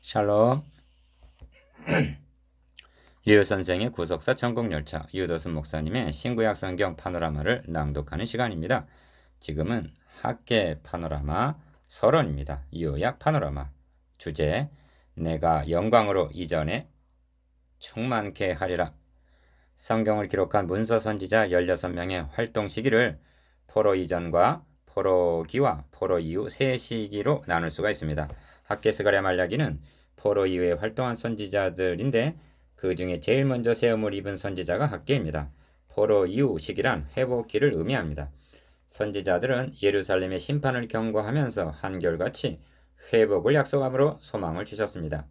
샬롬. 류 선생의 구속사 천국열차, 유도순 목사님의 신구약 성경 파노라마를 낭독하는 시간입니다. 지금은 학계 파노라마 서론입니다. 요약 파노라마. 주제: 내가 영광으로 이전에 충만케 하리라. 성경을 기록한 문서 선지자 16명의 활동 시기를 포로 이전과 포로기와 포로 이후 세 시기로 나눌 수가 있습니다. 학계 스가랴 말라기는 포로 이후에 활동한 선지자들인데 그 중에 제일 먼저 세움을 입은 선지자가 학계입니다. 포로 이후 시기란 회복기를 의미합니다. 선지자들은 예루살렘의 심판을 경고하면서 한결같이 회복을 약속함으로 소망을 주셨습니다.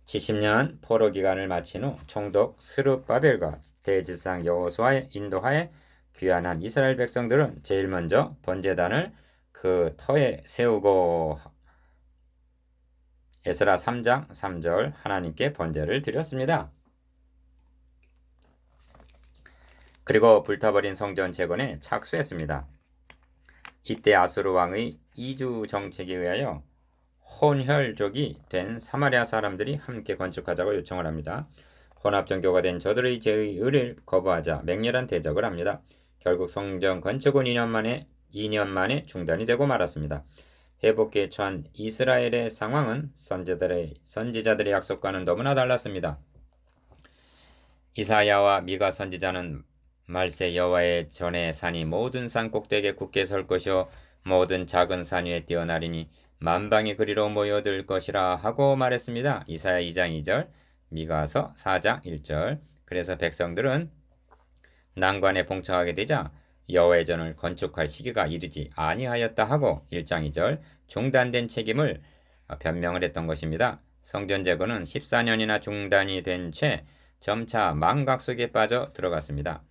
70년 포로 기간을 마친 후 총독 스룹바벨과 대지상 여호수아의 인도하에 귀환한 이스라엘 백성들은 제일 먼저 번제단을 그 터에 세우고 에스라 3장 3절 하나님께 번제를 드렸습니다. 그리고 불타버린 성전 재건에 착수했습니다. 이때 아수르 왕의 이주 정책에 의하여 혼혈족이 된 사마리아 사람들이 함께 건축하자고 요청을 합니다. 혼합종교가 된 저들의 제의 의를 거부하자 맹렬한 대적을 합니다. 결국 성전 건축은 2년 만에 중단이 되고 말았습니다. 회복기에 처한 이스라엘의 상황은 선지자들의 약속과는 너무나 달랐습니다. 이사야와 미가 선지자는 말세 여호와의 전에 산이 모든 산 꼭대기에 굳게 설 것이요 모든 작은 산 위에 뛰어나리니 만방이 그리로 모여들 것이라 하고 말했습니다. 이사야 2장 2절, 미가서 4장 1절. 그래서 백성들은 난관에 봉착하게 되자 여호와의 전을 건축할 시기가 이르지 아니하였다 하고 1장 2절 중단된 책임을 변명을 했던 것입니다. 성전 재건은 14년이나 중단이 된 채 점차 망각 속에 빠져 들어갔습니다.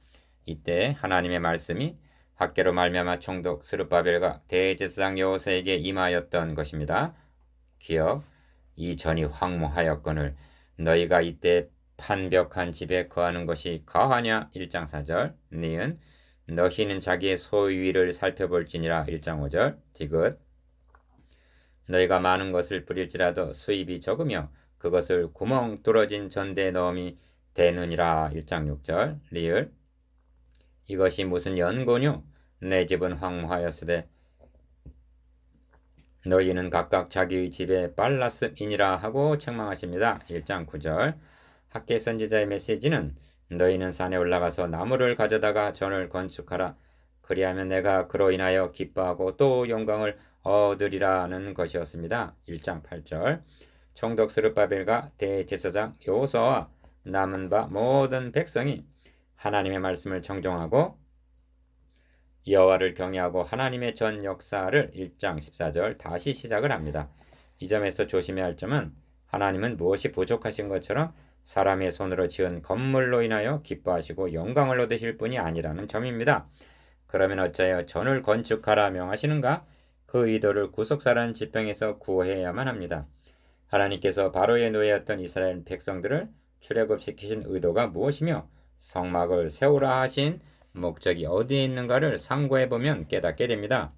이때 하나님의 말씀이 학계로 말미암아 총독 스룹바벨과 대제사장 여호수아에게 임하였던 것입니다. 기억, 이 전이 황무하였거늘 너희가 이때 판벽한 집에 거하는 것이 가하냐 1장 4절. 니은 너희는 자기의 소유위를 살펴볼지니라 1장 5절. 디귿 너희가 많은 것을 부릴지라도 수입이 적으며 그것을 구멍 뚫어진 전대에 넣음이 되느니라 1장 6절. 리을 이것이 무슨 연고뇨? 내 집은 황무하였으되 너희는 각각 자기의 집에 빨랐음이니라 하고 책망하십니다. 1장 9절. 학계 선지자의 메시지는 너희는 산에 올라가서 나무를 가져다가 전을 건축하라. 그리하면 내가 그로 인하여 기뻐하고 또 영광을 얻으리라는 것이었습니다. 1장 8절. 총독 스룹바벨과 대제사장 여호수아와 남은 바 모든 백성이 하나님의 말씀을 청종하고 여호와를 경외하고 하나님의 전 역사를 1장 14절 다시 시작을 합니다. 이 점에서 조심해야 할 점은 하나님은 무엇이 부족하신 것처럼 사람의 손으로 지은 건물로 인하여 기뻐하시고 영광을 얻으실 분이 아니라는 점입니다. 그러면 어찌하여 전을 건축하라 명하시는가? 그 의도를 구속사라는 지병에서 구해야만 합니다. 하나님께서 바로의 노예였던 이스라엘 백성들을 출애굽시키신 의도가 무엇이며 성막을 세우라 하신 목적이 어디에 있는가를 상고해보면 깨닫게 됩니다.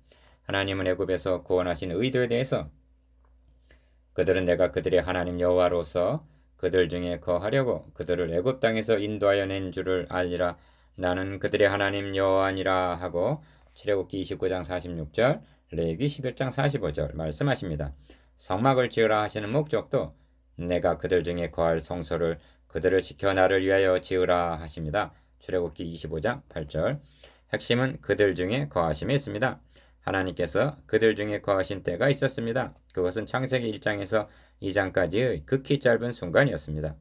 하나님은 애굽에서 구원하신 의도에 대해서 그들은 내가 그들의 하나님 여호와로서 그들 중에 거하려고 그들을 애굽 땅에서 인도하여 낸 줄을 알리라. 나는 그들의 하나님 여호와니라 하고 출애굽기 29장 46절, 레위기 11장 45절 말씀하십니다. 성막을 지으라 하시는 목적도 내가 그들 중에 거할 성소를 그들을 지켜 나를 위하여 지으라 하십니다. 출애굽기 25장 8절. 핵심은 그들 중에 거하심에 있습니다. 하나님께서 그들 중에 거하신 때가 있었습니다. 그것은 창세기 1장에서 2장까지의 극히 짧은 순간이었습니다.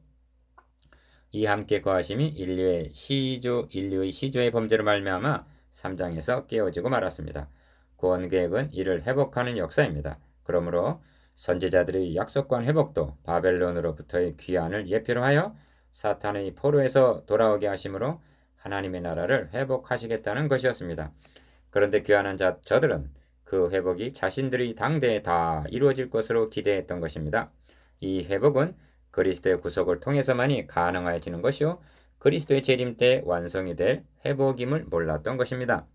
이 함께 거하심이 인류의 시조의 범죄로 말미암아 3장에서 깨어지고 말았습니다. 구원 계획은 이를 회복하는 역사입니다. 그러므로 선지자들의 약속관 회복도 바벨론으로부터의 귀환을 예표로 하여 사탄의 포로에서 돌아오게 하심으로 하나님의 나라를 회복하시겠다는 것이었습니다. 그런데 귀환한 저들은 그 회복이 자신들의 당대에 다 이루어질 것으로 기대했던 것입니다. 이 회복은 그리스도의 구속을 통해서만이 가능해지는 것이요 그리스도의 재림 때 완성이 될 회복임을 몰랐던 것입니다.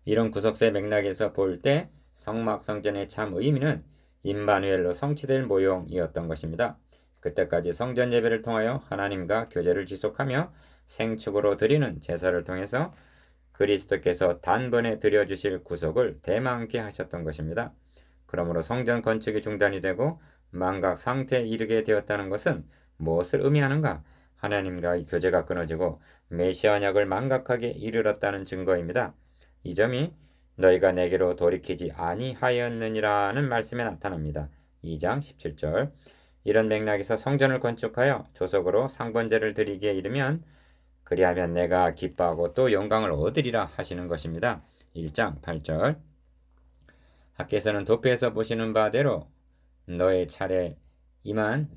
이런 구속사의 맥락에서 볼 때 성막 성전의 참 의미는 임마누엘로 성취될 모형이었던 것입니다. 그때까지 성전 예배를 통하여 하나님과 교제를 지속하며 생축으로 드리는 제사를 통해서 그리스도께서 단번에 드려주실 구속을 대망케 하셨던 것입니다. 그러므로 성전 건축이 중단이 되고 망각 상태에 이르게 되었다는 것은 무엇을 의미하는가? 하나님과의 교제가 끊어지고 메시아 언약을 망각하게 이르렀다는 증거입니다. 이 점이 너희가 내게로 돌이키지 아니하였느니라는 말씀에 나타납니다. 2장 17절. 이런 맥락에서 성전을 건축하여 조속으로 상번제를 드리기에 이르면 그리하면 내가 기뻐하고 또 영광을 얻으리라 하시는 것입니다. 1장 8절. 학께서는 도표에서 보시는 바대로 내 차례 임한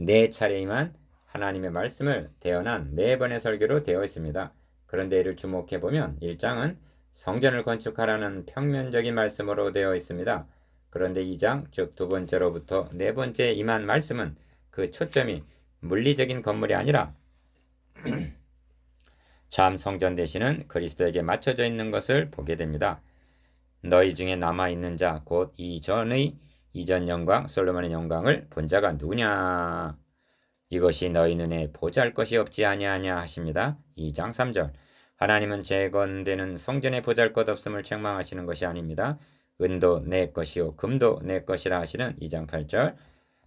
하나님의 말씀을 대언한 4번의 설교로 되어 있습니다. 그런데 이를 주목해 보면 1장은 성전을 건축하라는 평면적인 말씀으로 되어 있습니다. 그런데 2장, 즉 두 번째로부터 네 번째 임한 말씀은 그 초점이 물리적인 건물이 아니라 참 성전 되시는 그리스도에게 맞춰져 있는 것을 보게 됩니다. 너희 중에 남아있는 자 곧 이전 영광 솔로몬의 영광을 본 자가 누구냐? 이것이 너희 눈에 보잘것이 없지 아니하냐 하십니다. 2장 3절. 하나님은 재건되는 성전에 보잘것없음을 책망하시는 것이 아닙니다. 은도 내 것이요 금도 내 것이라 하시는 2장 8절.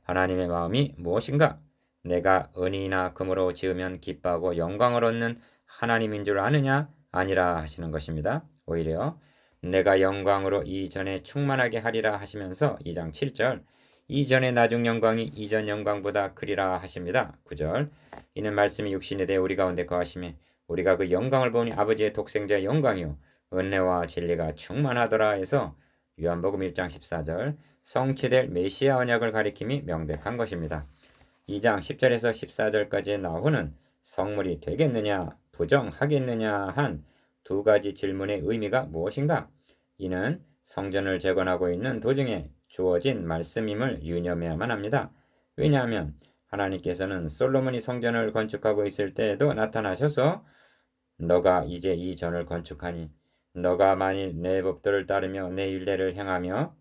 하나님의 마음이 무엇인가? 내가 은이나 금으로 지으면 기뻐하고 영광을 얻는 하나님인 줄 아느냐? 아니라 하시는 것입니다. 오히려 내가 영광으로 이전에 충만하게 하리라 하시면서 2장 7절. 이전의 나중 영광이 이전 영광보다 크리라 하십니다. 9절. 이는 말씀이 육신에 대해 우리 가운데 거하심에 우리가 그 영광을 보니 아버지의 독생자의 영광이요 은혜와 진리가 충만하더라 해서 요한복음 1장 14절 성취될 메시아 언약을 가리킴이 명백한 것입니다. 2장 10절에서 14절까지의 나후는 성물이 되겠느냐 부정하겠느냐 한 두 가지 질문의 의미가 무엇인가? 이는 성전을 재건하고 있는 도중에 주어진 말씀임을 유념해야만 합니다. 왜냐하면 하나님께서는 솔로몬이 성전을 건축하고 있을 때에도 나타나셔서 너가 이제 이 전을 건축하니 너가 만일 내 법도를 따르며 내 율례를 행하며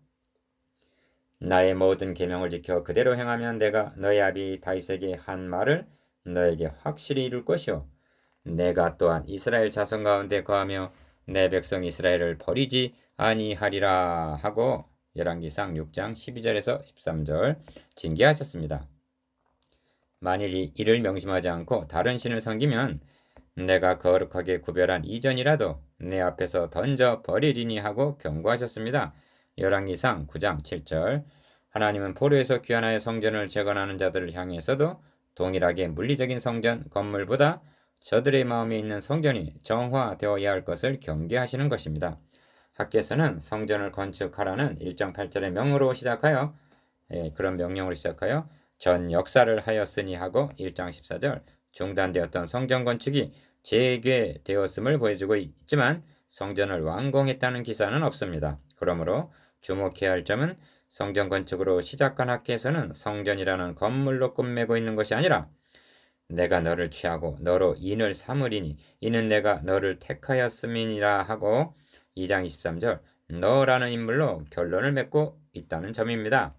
나의 모든 계명을 지켜 그대로 행하면 내가 너의 아비 다윗에게 한 말을 너에게 확실히 이룰 것이요 내가 또한 이스라엘 자손 가운데 거하며 내 백성 이스라엘을 버리지 아니하리라 하고 열왕기상 6장 12절에서 13절 징계하셨습니다. 만일 이를 명심하지 않고 다른 신을 섬기면 내가 거룩하게 구별한 이전이라도 내 앞에서 던져 버리리니 하고 경고하셨습니다. 열왕기상 9장 7절. 하나님은 포로에서 귀환하여 성전을 재건하는 자들을 향해서도 동일하게 물리적인 성전 건물보다 저들의 마음에 있는 성전이 정화되어야 할 것을 경계하시는 것입니다. 학께서는 성전을 건축하라는 1장 8절의 그런 명령으로 시작하여 전 역사를 하였으니 하고 1장 14절 중단되었던 성전 건축이 재개되었음을 보여주고 있지만 성전을 완공했다는 기사는 없습니다. 그러므로 주목해야 할 점은 성전 건축으로 시작한 학계에서는 성전이라는 건물로 끝매고 있는 것이 아니라 내가 너를 취하고 너로 인을 삼으리니 이는 내가 너를 택하였음이니라 하고 2장 23절 너라는 인물로 결론을 맺고 있다는 점입니다.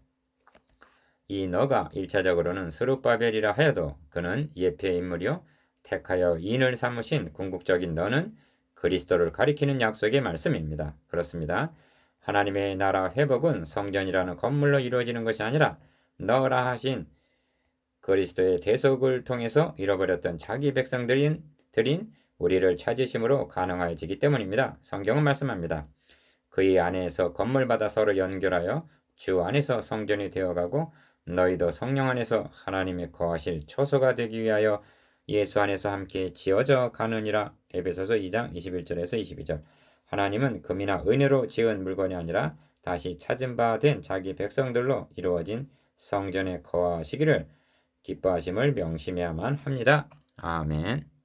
이 너가 1차적으로는 스룹바벨이라 하여도 그는 예표의 인물이요 택하여 인을 삼으신 궁극적인 너는 그리스도를 가리키는 약속의 말씀입니다. 그렇습니다. 하나님의 나라 회복은 성전이라는 건물로 이루어지는 것이 아니라 너라 하신 그리스도의 대속을 통해서 잃어버렸던 자기 백성들인 우리를 찾으심으로 가능해지기 때문입니다. 성경은 말씀합니다. 그의 안에서 건물마다 서로 연결하여 주 안에서 성전이 되어가고 너희도 성령 안에서 하나님의 거하실 초소가 되기 위하여 예수 안에서 함께 지어져 가느니라. 에베소서 2장 21절에서 22절. 하나님은 금이나 은혜로 지은 물건이 아니라 다시 찾은 바 된 자기 백성들로 이루어진 성전에 거하시기를 기뻐하심을 명심해야만 합니다. 아멘.